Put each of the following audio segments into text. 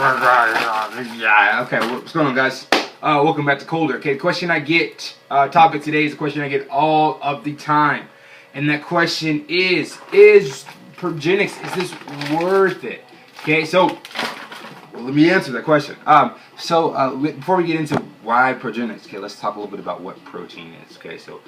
Yeah, okay, what's going on, guys? Welcome back to C.O.L.D.E.R. Okay, the question I get, topic today is a question I get all of the time. And that question is Progenex, is this worth it? Okay, so, well, let me answer that question. Before we get into why Progenex, okay, let's talk a little bit about what protein is, okay? So,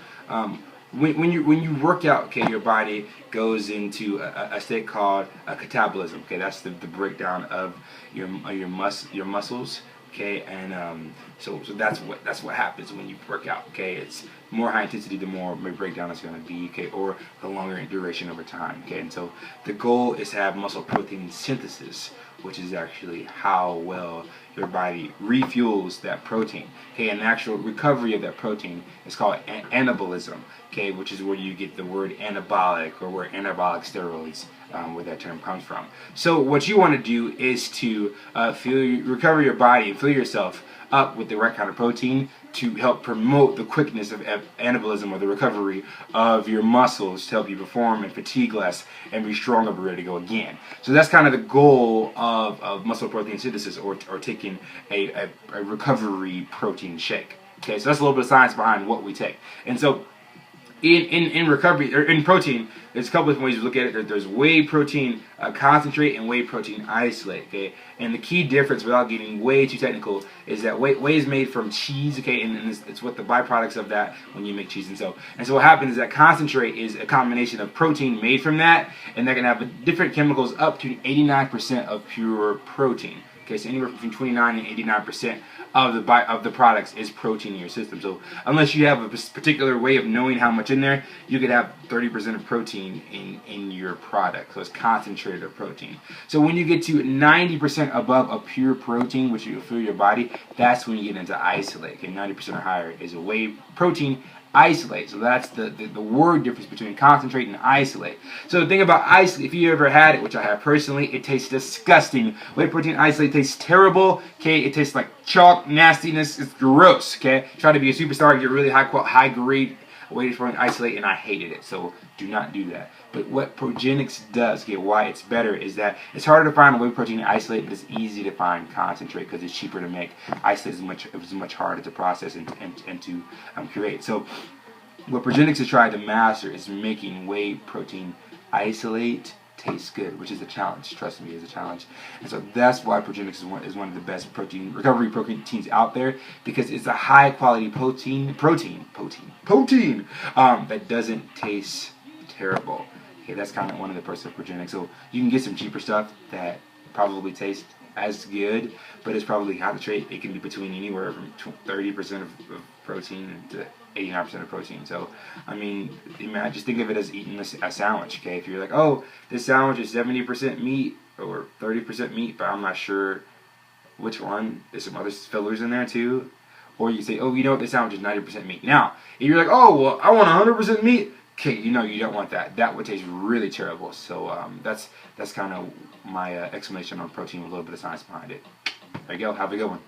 when you work out, okay, your body goes into a state called catabolism. Okay, that's the breakdown of your muscles. Okay, and so that's what happens when you work out. Okay, it's more high intensity, the more breakdown it's going to be. Okay, or the longer duration over time. Okay, and so the goal is to have muscle protein synthesis, which is actually how well your body refuels that protein. Okay, and the actual recovery of that protein is called anabolism. Okay, which is where you get the word anabolic, or where anabolic steroids, where that term comes from. So what you want to do is to recover your body and fill yourself up with the right kind of protein to help promote the quickness of anabolism, or the recovery of your muscles, to help you perform and fatigue less and be stronger, but ready to go again. So that's kind of the goal of muscle protein synthesis, or taking a recovery protein shake. Okay, so that's a little bit of science behind what we take. And so in recovery, or in protein, there's a couple of ways to look at it. There's whey protein concentrate and whey protein isolate. Okay, and the key difference, without getting way too technical, is that whey is made from cheese. Okay, and it's what the byproducts of that when you make cheese. And so what happens is that concentrate is a combination of protein made from that, and that can have different chemicals up to 89% of pure protein. Okay, so anywhere between 29 and 89% of the products is protein in your system. So unless you have a particular way of knowing how much in there, you could have 30% of protein in your product. So it's concentrated of protein. So when you get to 90% above a pure protein, which will fill your body, that's when you get into isolate. Okay, 90% or higher is a whey protein isolate. So that's the word difference between concentrate and isolate. So the thing about isolate, if you ever had it, which I have personally, it tastes disgusting. Whey protein isolate tastes terrible. Okay, it tastes like chalk, nastiness. It's gross. Okay, try to be a superstar, get really high grade whey protein isolate, and I hated it. So do not do that. But what Progenex does, okay, why it's better, is that it's harder to find whey protein isolate, but it's easy to find concentrate because it's cheaper to make. Isolate is much harder to process and to create. So what Progenex has tried to master is making whey protein isolate taste good, which is a challenge. Trust me, it's a challenge. And so that's why Progenex is one of the best recovery proteins out there, because it's a high quality protein that doesn't taste terrible. Okay, that's kind of one of the perks of Progenex. So you can get some cheaper stuff that probably tastes as good, but it's probably concentrate. It can be between anywhere from 30% of protein to 89% of protein. So, I mean, just think of it as eating a sandwich. Okay, if you're like, oh, this sandwich is 70% meat or 30% meat, but I'm not sure which one. There's some other fillers in there too. Or you say, oh, you know what, this sandwich is 90% meat. Now, if you're like, oh, well, I want 100% meat. Okay, you know you don't want that. That would taste really terrible. So that's kind of my explanation on protein with a little bit of science behind it. There you go. Have a good one.